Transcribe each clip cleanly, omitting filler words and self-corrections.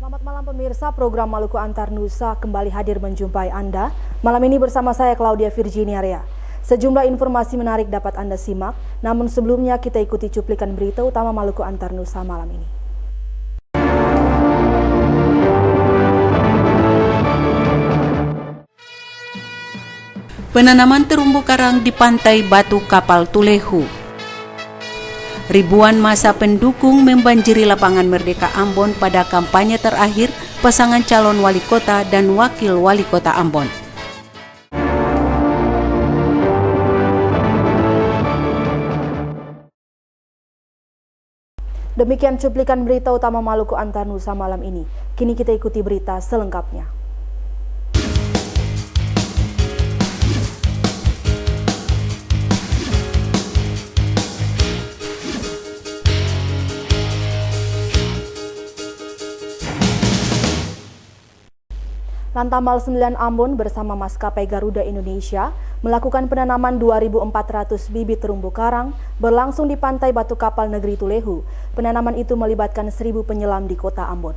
Selamat malam pemirsa, program Maluku Antar Nusa kembali hadir menjumpai Anda. Malam ini bersama saya Claudia Virginia Rea. Sejumlah informasi menarik dapat Anda simak, namun sebelumnya kita ikuti cuplikan berita utama Maluku Antar Nusa malam ini. Penanaman terumbu karang di pantai Batu Kapal Tulehu. Ribuan massa pendukung membanjiri lapangan Merdeka Ambon pada kampanye terakhir pasangan calon wali kota dan wakil wali kota Ambon. Demikian cuplikan berita utama Maluku Antar Nusa malam ini. Kini kita ikuti berita selengkapnya. Lantamal 9 Ambon bersama maskapai Garuda Indonesia melakukan penanaman 2.400 bibit terumbu karang berlangsung di pantai Batu Kapal Negeri Tulehu. Penanaman itu melibatkan 1.000 penyelam di kota Ambon.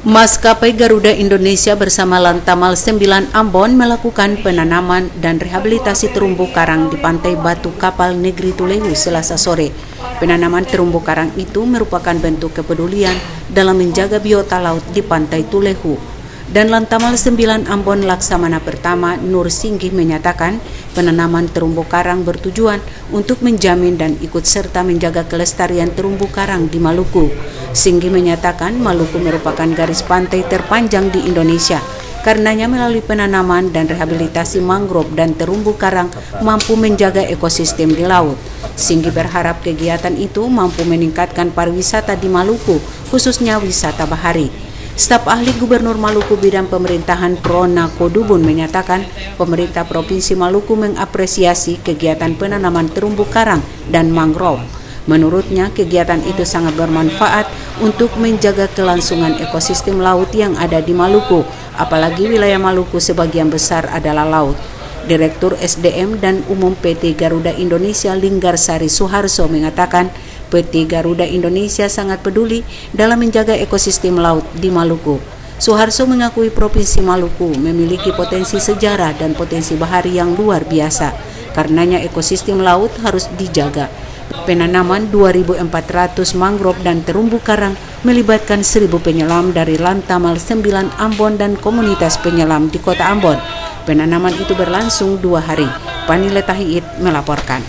Maskapai Garuda Indonesia bersama Lantamal 9 Ambon melakukan penanaman dan rehabilitasi terumbu karang di pantai Batu Kapal Negeri Tulehu Selasa sore. Penanaman terumbu karang itu merupakan bentuk kepedulian dalam menjaga biota laut di pantai Tulehu. Dan Lantamal 9 Ambon Laksamana Pertama Nur Singgih menyatakan penanaman terumbu karang bertujuan untuk menjamin dan ikut serta menjaga kelestarian terumbu karang di Maluku. Singgih menyatakan Maluku merupakan garis pantai terpanjang di Indonesia. Karenanya melalui penanaman dan rehabilitasi mangrove dan terumbu karang mampu menjaga ekosistem di laut. Singgih berharap kegiatan itu mampu meningkatkan pariwisata di Maluku, khususnya wisata bahari. Staf ahli Gubernur Maluku bidang pemerintahan Prona Kodubun menyatakan pemerintah Provinsi Maluku mengapresiasi kegiatan penanaman terumbu karang dan mangrove. Menurutnya, kegiatan itu sangat bermanfaat untuk menjaga kelangsungan ekosistem laut yang ada di Maluku, apalagi wilayah Maluku sebagian besar adalah laut. Direktur SDM dan Umum PT Garuda Indonesia Linggarsari Suharso mengatakan PT Garuda Indonesia sangat peduli dalam menjaga ekosistem laut di Maluku. Suharso mengakui Provinsi Maluku memiliki potensi sejarah dan potensi bahari yang luar biasa. Karenanya ekosistem laut harus dijaga. Penanaman 2.400 mangrove dan terumbu karang melibatkan 1.000 penyelam dari Lantamal 9 Ambon dan komunitas penyelam di kota Ambon. Penanaman itu berlangsung 2 hari. Panile Tahiit melaporkan.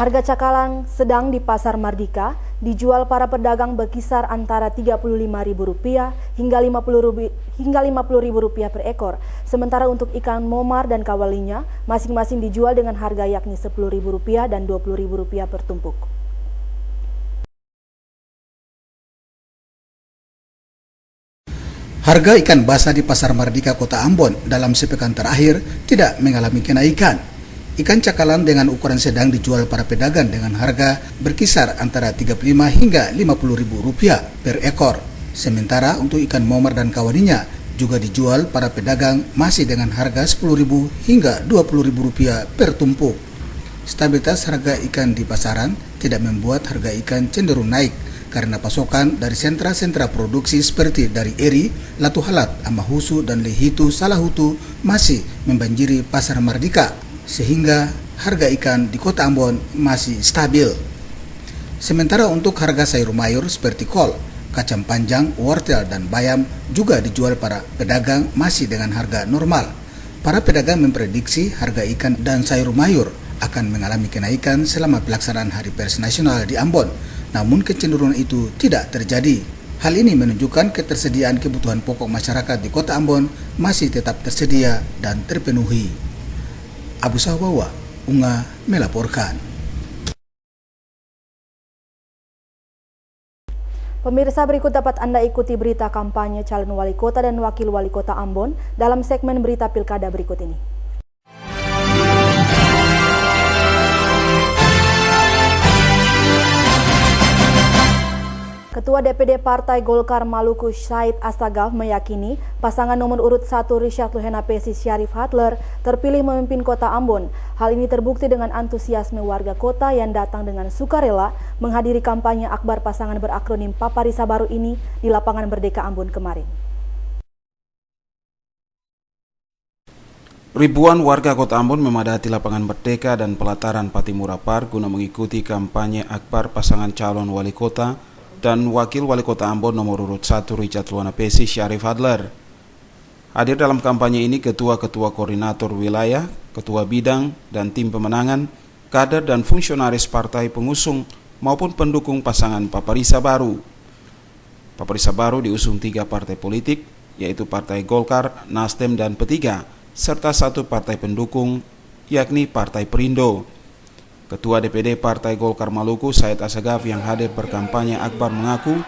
Harga cakalang sedang di Pasar Mardika dijual para pedagang berkisar antara Rp35.000 hingga Rp50.000 per ekor. Sementara untuk ikan momar dan kawalinya masing-masing dijual dengan harga yakni Rp10.000 dan Rp20.000 per tumpuk. Harga ikan basah di Pasar Mardika Kota Ambon dalam sepekan terakhir tidak mengalami kenaikan. Ikan cakalang dengan ukuran sedang dijual para pedagang dengan harga berkisar antara Rp35 hingga Rp50.000 per ekor. Sementara untuk ikan momar dan kawaninya juga dijual para pedagang masih dengan harga Rp10.000 hingga Rp20.000 per tumpuk. Stabilitas harga ikan di pasaran tidak membuat harga ikan cenderung naik karena pasokan dari sentra-sentra produksi seperti dari Eri, Latuhalat, Amahusu, dan Lehitu Salahutu masih membanjiri Pasar Mardika, sehingga harga ikan di kota Ambon masih stabil. Sementara untuk harga sayur mayur seperti kol, kacang panjang, wortel, dan bayam juga dijual para pedagang masih dengan harga normal. Para pedagang memprediksi harga ikan dan sayur mayur akan mengalami kenaikan selama pelaksanaan Hari Pers Nasional di Ambon. Namun kecenderungan itu tidak terjadi. Hal ini menunjukkan ketersediaan kebutuhan pokok masyarakat di kota Ambon masih tetap tersedia dan terpenuhi. Abu Sawawa, Unga melaporkan. Pemirsa, berikut dapat Anda ikuti berita kampanye calon wali kota dan wakil wali kota Ambon dalam segmen berita pilkada berikut ini. Ketua Ketua DPD Partai Golkar Maluku Said Assagaf meyakini pasangan nomor urut 1 Richard Luhena Pesi Syarif Hadler terpilih memimpin kota Ambon. Hal ini terbukti dengan antusiasme warga kota yang datang dengan sukarela menghadiri kampanye akbar pasangan berakronim Paparisa Baru ini di lapangan Merdeka Ambon kemarin. Ribuan warga kota Ambon memadati lapangan Merdeka dan pelataran Patimura Park guna mengikuti kampanye akbar pasangan calon wali kota dan wakil wali kota Ambon nomor urut 1 Richard Luhena Pesi Syarif Hadler. Hadir dalam kampanye ini ketua-ketua koordinator wilayah, ketua bidang dan tim pemenangan, kader dan fungsionaris partai pengusung maupun pendukung pasangan Paparisa Baru. Paparisa Baru diusung 3 partai politik, yaitu Partai Golkar, Nasdem dan P3, serta 1 partai pendukung, yakni Partai Perindo. Ketua DPD Partai Golkar Maluku Said Assagaf yang hadir berkampanye akbar mengaku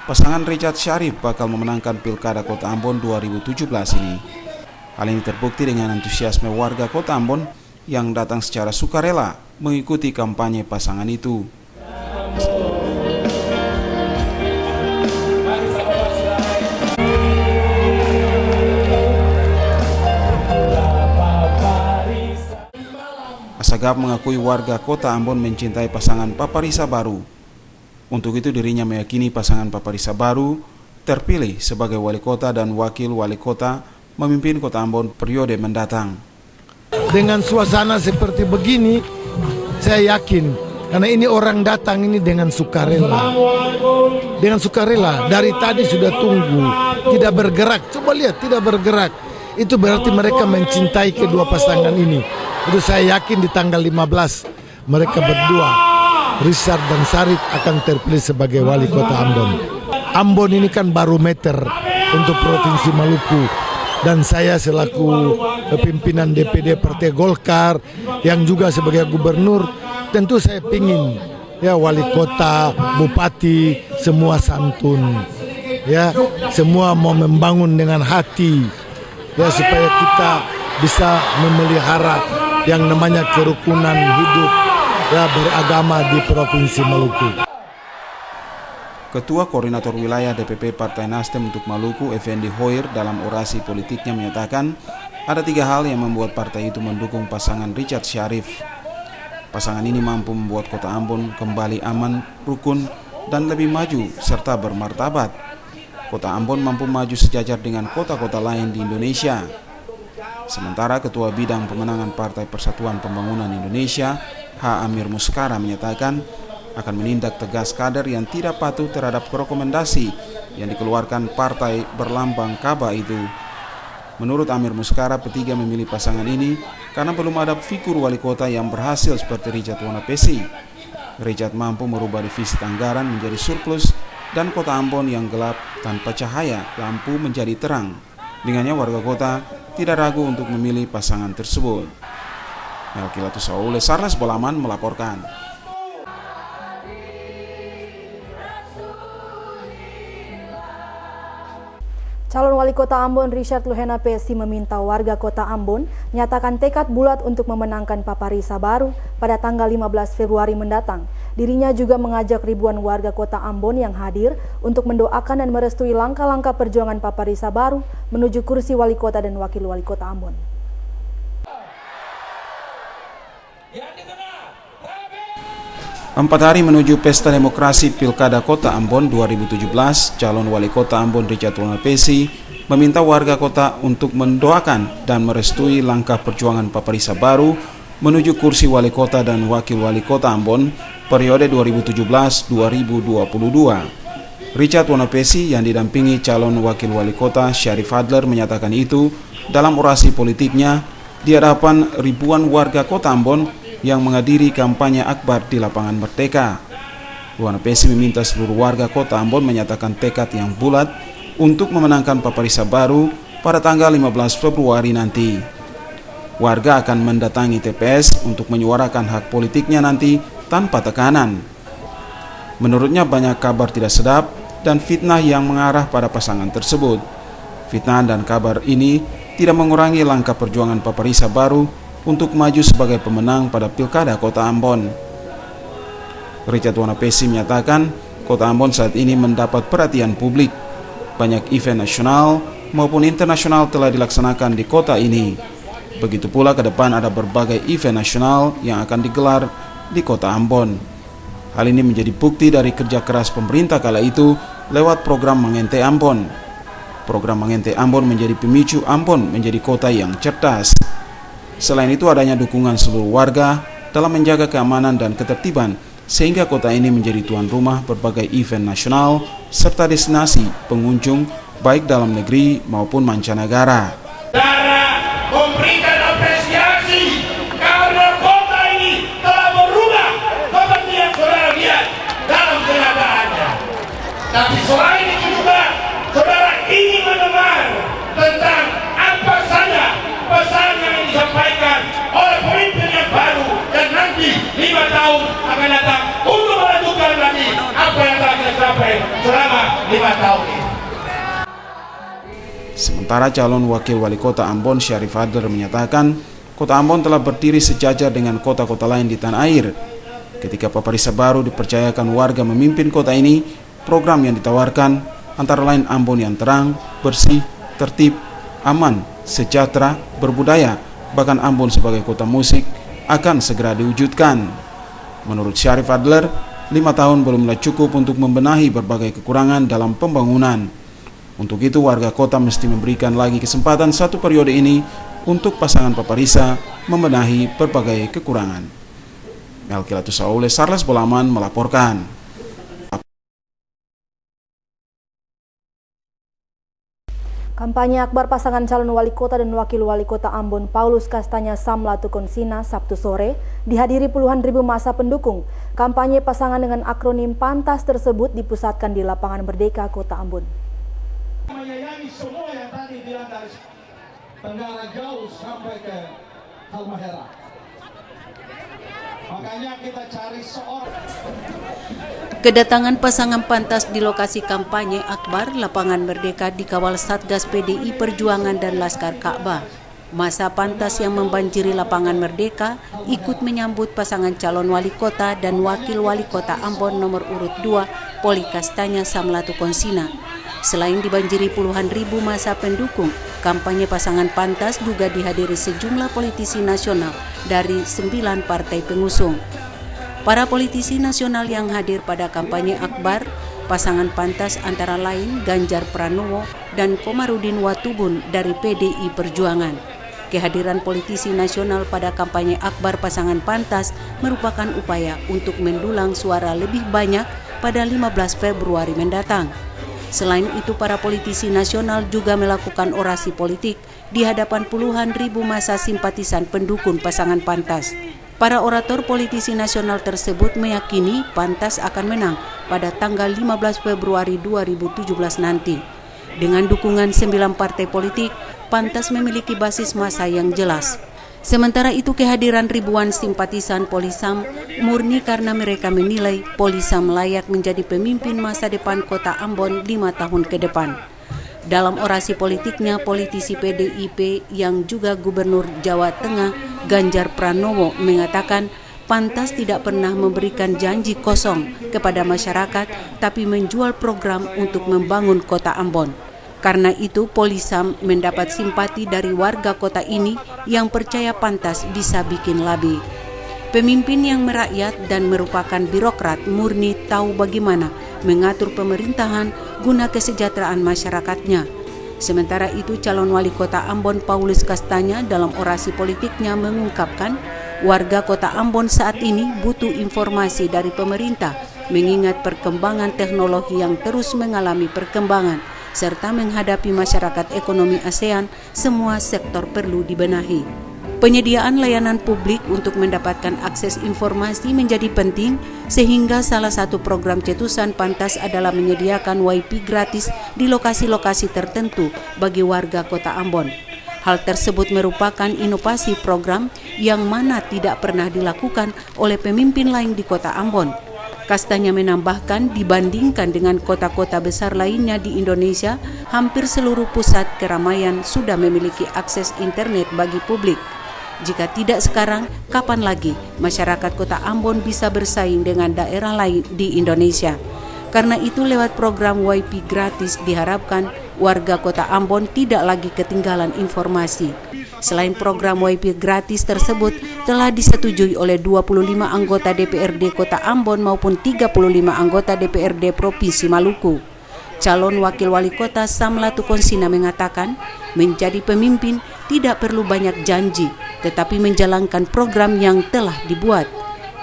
pasangan Richard Syarif bakal memenangkan Pilkada Kota Ambon 2017 ini. Hal ini terbukti dengan antusiasme warga Kota Ambon yang datang secara sukarela mengikuti kampanye pasangan itu. Assagaf mengakui warga kota Ambon mencintai pasangan Paparisa Baru. Untuk itu dirinya meyakini pasangan Paparisa Baru terpilih sebagai wali kota dan wakil wali kota memimpin kota Ambon periode mendatang. Dengan suasana seperti begini, saya yakin karena ini orang datang ini dengan sukarela. Dengan sukarela, dari tadi sudah tunggu, tidak bergerak. Coba lihat, tidak bergerak. Itu berarti mereka mencintai kedua pasangan ini. Itu saya yakin di tanggal 15 mereka berdua, Richard dan Syarif, akan terpilih sebagai wali kota Ambon. Ambon ini kan barometer untuk Provinsi Maluku. Dan saya selaku pimpinan DPD Partai Golkar yang juga sebagai gubernur, tentu saya ingin ya wali kota, bupati, semua santun. Ya, semua mau membangun dengan hati. Ya, supaya kita bisa memelihara yang namanya kerukunan hidup ya beragama di Provinsi Maluku. Ketua Koordinator Wilayah DPP Partai Nasdem untuk Maluku, Effendi Hoir, dalam orasi politiknya menyatakan ada 3 hal yang membuat partai itu mendukung pasangan Richard Syarif. Pasangan ini mampu membuat kota Ambon kembali aman, rukun, dan lebih maju serta bermartabat. Kota Ambon mampu maju sejajar dengan kota-kota lain di Indonesia. Sementara Ketua Bidang Pemenangan Partai Persatuan Pembangunan Indonesia, H. Amir Muskara, menyatakan akan menindak tegas kader yang tidak patuh terhadap rekomendasi yang dikeluarkan partai berlambang Kaba itu. Menurut Amir Muskara, P3 memilih pasangan ini karena belum ada figur wali kota yang berhasil seperti Richard Luhena Pesi. Richard mampu merubah defisit anggaran menjadi surplus dan kota Ambon yang gelap tanpa cahaya lampu menjadi terang. Dengannya warga kota tidak ragu untuk memilih pasangan tersebut. Melkilatus Saule, Sarles Bolaman melaporkan. Calon wali kota Ambon Richard Luhena Pesi meminta warga kota Ambon nyatakan tekad bulat untuk memenangkan Paparisa Baru pada tanggal 15 Februari mendatang. Dirinya juga mengajak ribuan warga kota Ambon yang hadir untuk mendoakan dan merestui langkah-langkah perjuangan Paparisa Baru menuju kursi wali kota dan wakil wali kota Ambon. Empat hari menuju Pesta Demokrasi Pilkada Kota Ambon 2017, calon wali kota Ambon Richard Luhena Pesi meminta warga kota untuk mendoakan dan merestui langkah perjuangan Paparisa Baru menuju kursi wali kota dan wakil wali kota Ambon periode 2017-2022. Richard Luhena Pesi yang didampingi calon wakil wali kota Syarif Hadler menyatakan itu dalam orasi politiknya di hadapan ribuan warga kota Ambon yang menghadiri kampanye akbar di lapangan Merdeka. Luhena Pesi meminta seluruh warga kota Ambon menyatakan tekad yang bulat untuk memenangkan Paparisa Baru pada tanggal 15 Februari nanti. Warga akan mendatangi TPS untuk menyuarakan hak politiknya nanti tanpa tekanan. Menurutnya banyak kabar tidak sedap dan fitnah yang mengarah pada pasangan tersebut. Fitnah dan kabar ini tidak mengurangi langkah perjuangan Paparisa Baru untuk maju sebagai pemenang pada Pilkada Kota Ambon. Richard Luhena Pesi menyatakan Kota Ambon saat ini mendapat perhatian publik. Banyak event nasional maupun internasional telah dilaksanakan di kota ini. Begitu pula ke depan ada berbagai event nasional yang akan digelar di kota Ambon. Hal ini menjadi bukti dari kerja keras pemerintah kala itu lewat program Mengente Ambon. Program Mengente Ambon menjadi pemicu Ambon menjadi kota yang cerdas. Selain itu adanya dukungan seluruh warga dalam menjaga keamanan dan ketertiban, sehingga kota ini menjadi tuan rumah berbagai event nasional serta destinasi pengunjung baik dalam negeri maupun mancanegara. Memberikan apresiasi karena kota ini telah berubah seperti yang saudara lihat dalam kenyataannya. Tapi selain itu juga saudara ingin mendengar tentang apa saja pesan yang disampaikan oleh pemimpin yang baru dan nanti 5 tahun akan datang untuk menentukan lagi apa yang telah kita capai selama 5 tahun ini. Sementara calon wakil wali kota Ambon Syarif Adler menyatakan kota Ambon telah berdiri sejajar dengan kota-kota lain di tanah air. Ketika Paparisa baru dipercayakan warga memimpin kota ini, program yang ditawarkan antara lain Ambon yang terang, bersih, tertib, aman, sejahtera, berbudaya, bahkan Ambon sebagai kota musik akan segera diwujudkan. Menurut Syarif Adler, 5 tahun belumlah cukup untuk membenahi berbagai kekurangan dalam pembangunan. Untuk itu warga kota mesti memberikan lagi kesempatan 1 periode ini untuk pasangan Paparisa membenahi berbagai kekurangan. Melkilatus Saule, Sarles Bolaman melaporkan. Kampanye akbar pasangan calon wali kota dan wakil wali kota Ambon Paulus Kastanya Samlatu Konsina Sabtu sore dihadiri puluhan ribu massa pendukung. Kampanye pasangan dengan akronim PANTAS tersebut dipusatkan di lapangan Merdeka Kota Ambon. Menyayangi semua yang tadi bilang dari Tenggara jauh sampai ke Halmahera. Makanya kita cari seorang. Kedatangan pasangan PANTAS di lokasi kampanye akbar lapangan Merdeka dikawal Satgas PDI Perjuangan dan Laskar Ka'bah. Massa PANTAS yang membanjiri lapangan Merdeka ikut menyambut pasangan calon wali kota dan wakil wali kota Ambon nomor urut 2 Poli Kastanya Samlatu Konsina. Selain dibanjiri puluhan ribu massa pendukung, kampanye pasangan PANTAS juga dihadiri sejumlah politisi nasional dari 9 partai pengusung. Para politisi nasional yang hadir pada kampanye akbar pasangan PANTAS antara lain Ganjar Pranowo dan Komarudin Watubun dari PDI Perjuangan. Kehadiran politisi nasional pada kampanye akbar pasangan PANTAS merupakan upaya untuk mendulang suara lebih banyak pada 15 Februari mendatang. Selain itu, para politisi nasional juga melakukan orasi politik di hadapan puluhan ribu massa simpatisan pendukung pasangan PANTAS. Para orator politisi nasional tersebut meyakini PANTAS akan menang pada tanggal 15 Februari 2017 nanti. Dengan dukungan 9 partai politik, PANTAS memiliki basis massa yang jelas. Sementara itu, kehadiran ribuan simpatisan Polisam murni karena mereka menilai Polisam layak menjadi pemimpin masa depan kota Ambon 5 tahun ke depan. Dalam orasi politiknya, politisi PDIP yang juga Gubernur Jawa Tengah Ganjar Pranowo mengatakan PANTAS tidak pernah memberikan janji kosong kepada masyarakat, tapi menjual program untuk membangun kota Ambon. Karena itu, Polisam mendapat simpati dari warga kota ini yang percaya PANTAS bisa bikin labi. Pemimpin yang merakyat dan merupakan birokrat murni tahu bagaimana mengatur pemerintahan guna kesejahteraan masyarakatnya. Sementara itu, calon wali kota Ambon Paulus Kastanya dalam orasi politiknya mengungkapkan warga kota Ambon saat ini butuh informasi dari pemerintah mengingat perkembangan teknologi yang terus mengalami perkembangan serta menghadapi masyarakat ekonomi ASEAN, semua sektor perlu dibenahi. Penyediaan layanan publik untuk mendapatkan akses informasi menjadi penting, sehingga salah satu program cetusan PANTAS adalah menyediakan WiFi gratis di lokasi-lokasi tertentu bagi warga kota Ambon. Hal tersebut merupakan inovasi program yang mana tidak pernah dilakukan oleh pemimpin lain di kota Ambon. Kastanya menambahkan dibandingkan dengan kota-kota besar lainnya di Indonesia, hampir seluruh pusat keramaian sudah memiliki akses internet bagi publik. Jika tidak sekarang, kapan lagi masyarakat kota Ambon bisa bersaing dengan daerah lain di Indonesia? Karena itu lewat program WiFi gratis diharapkan warga Kota Ambon tidak lagi ketinggalan informasi. Selain program WiFi gratis tersebut telah disetujui oleh 25 anggota DPRD Kota Ambon maupun 35 anggota DPRD Provinsi Maluku. Calon Wakil Wali Kota Samlatu Konsina mengatakan, menjadi pemimpin tidak perlu banyak janji, tetapi menjalankan program yang telah dibuat.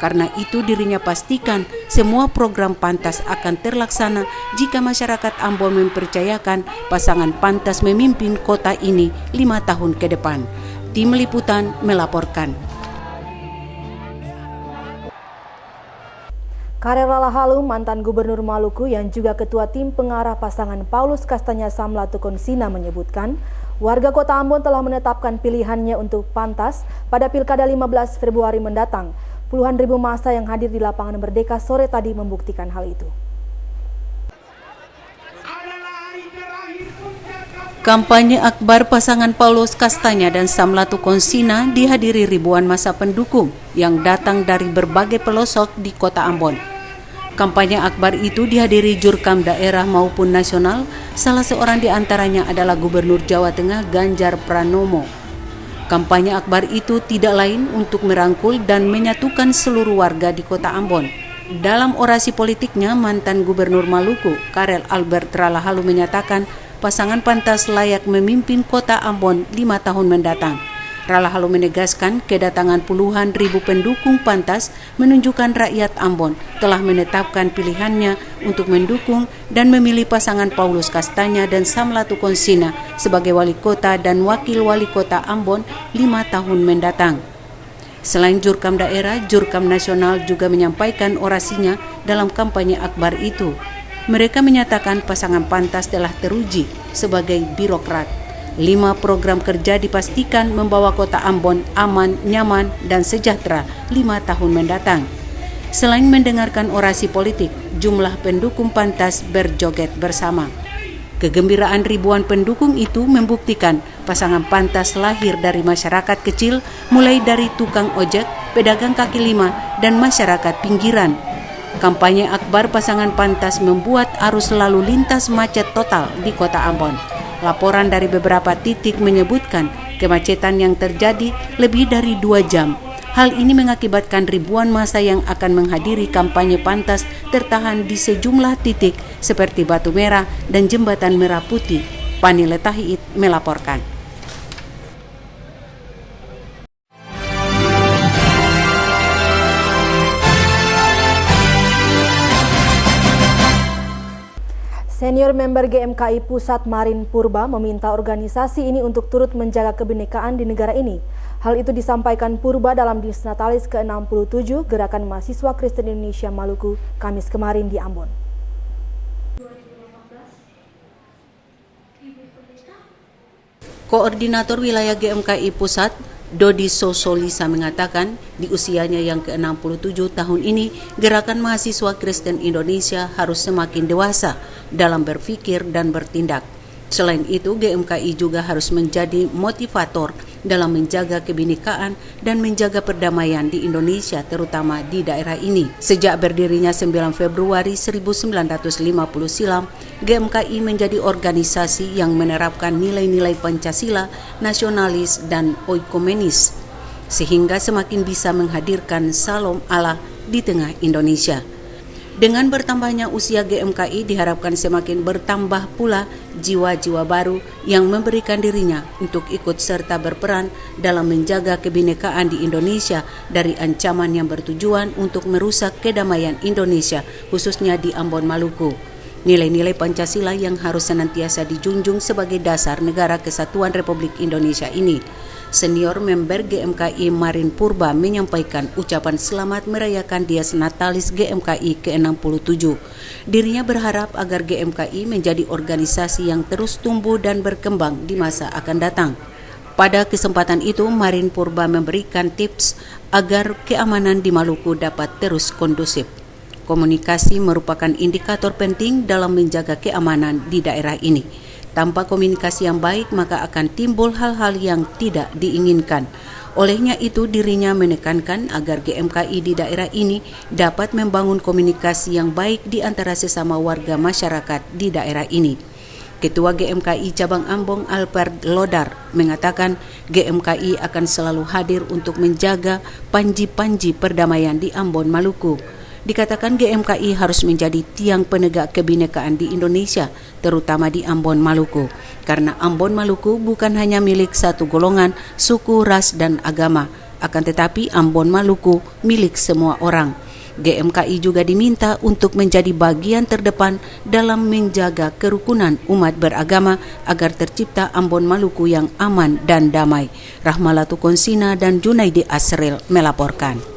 Karena itu dirinya pastikan semua program pantas akan terlaksana jika masyarakat Ambon mempercayakan pasangan pantas memimpin kota ini 5 tahun ke depan. Tim Liputan melaporkan. Karel Lalahalu, mantan Gubernur Maluku yang juga Ketua Tim Pengarah pasangan Paulus Kastanya Samlatu Konsina menyebutkan, warga Kota Ambon telah menetapkan pilihannya untuk pantas pada Pilkada 15 Februari mendatang. Puluhan ribu massa yang hadir di lapangan Merdeka sore tadi membuktikan hal itu. Kampanye akbar pasangan Paulus Kastanya dan Samlatu Konsina dihadiri ribuan massa pendukung yang datang dari berbagai pelosok di Kota Ambon. Kampanye akbar itu dihadiri jurkam daerah maupun nasional, salah seorang di antaranya adalah Gubernur Jawa Tengah Ganjar Pranomo. Kampanye akbar itu tidak lain untuk merangkul dan menyatukan seluruh warga di Kota Ambon. Dalam orasi politiknya, mantan Gubernur Maluku, Karel Albert Lalahalu menyatakan pasangan pantas layak memimpin Kota Ambon 5 tahun mendatang. Lalahalu menegaskan kedatangan puluhan ribu pendukung pantas menunjukkan rakyat Ambon telah menetapkan pilihannya untuk mendukung dan memilih pasangan Paulus Kastanya dan Samlatu Konsina sebagai wali kota dan wakil wali kota Ambon 5 tahun mendatang. Selain jurkam daerah, jurkam nasional juga menyampaikan orasinya dalam kampanye akbar itu. Mereka menyatakan pasangan pantas telah teruji sebagai birokrat. 5 program kerja dipastikan membawa Kota Ambon aman, nyaman, dan sejahtera 5 tahun mendatang. Selain mendengarkan orasi politik, jumlah pendukung pantas berjoget bersama. Kegembiraan ribuan pendukung itu membuktikan pasangan pantas lahir dari masyarakat kecil, mulai dari tukang ojek, pedagang kaki lima, dan masyarakat pinggiran. Kampanye akbar pasangan pantas membuat arus lalu lintas macet total di Kota Ambon. Laporan dari beberapa titik menyebutkan kemacetan yang terjadi lebih dari 2 jam. Hal ini mengakibatkan ribuan massa yang akan menghadiri kampanye pantas tertahan di sejumlah titik seperti Batu Merah dan Jembatan Merah Putih. Pani Letahit melaporkan. Senior member GMKI Pusat Marin Purba meminta organisasi ini untuk turut menjaga kebinekaan di negara ini. Hal itu disampaikan Purba dalam Disnatalis ke-67 Gerakan Mahasiswa Kristen Indonesia Maluku Kamis kemarin di Ambon. Koordinator Wilayah GMKI Pusat, Dodi Sosolisa mengatakan di usianya yang ke-67 tahun ini, Gerakan Mahasiswa Kristen Indonesia harus semakin dewasa dalam berpikir dan bertindak. Selain itu, GMKI juga harus menjadi motivator dalam menjaga kebinekaan dan menjaga perdamaian di Indonesia, terutama di daerah ini. Sejak berdirinya 9 Februari 1950 silam, GMKI menjadi organisasi yang menerapkan nilai-nilai Pancasila, nasionalis, dan oikomenis, sehingga semakin bisa menghadirkan Salam Allah di tengah Indonesia. Dengan bertambahnya usia GMKI diharapkan semakin bertambah pula jiwa-jiwa baru yang memberikan dirinya untuk ikut serta berperan dalam menjaga kebinekaan di Indonesia dari ancaman yang bertujuan untuk merusak kedamaian Indonesia, khususnya di Ambon, Maluku. Nilai-nilai Pancasila yang harus senantiasa dijunjung sebagai dasar Negara Kesatuan Republik Indonesia ini. Senior member GMKI Marin Purba menyampaikan ucapan selamat merayakan Dies Natalis GMKI ke-67. Dirinya berharap agar GMKI menjadi organisasi yang terus tumbuh dan berkembang di masa akan datang. Pada kesempatan itu, Marin Purba memberikan tips agar keamanan di Maluku dapat terus kondusif. Komunikasi merupakan indikator penting dalam menjaga keamanan di daerah ini. Tanpa komunikasi yang baik, maka akan timbul hal-hal yang tidak diinginkan. Olehnya itu, dirinya menekankan agar GMKI di daerah ini dapat membangun komunikasi yang baik di antara sesama warga masyarakat di daerah ini. Ketua GMKI Cabang Ambon Albert Lodar mengatakan GMKI akan selalu hadir untuk menjaga panji-panji perdamaian di Ambon, Maluku. Dikatakan GMKI harus menjadi tiang penegak kebinekaan di Indonesia, terutama di Ambon, Maluku. Karena Ambon, Maluku bukan hanya milik satu golongan, suku, ras, dan agama. Akan tetapi Ambon, Maluku milik semua orang. GMKI juga diminta untuk menjadi bagian terdepan dalam menjaga kerukunan umat beragama agar tercipta Ambon, Maluku yang aman dan damai. Rahmalatukonsina dan Junaidi Asril melaporkan.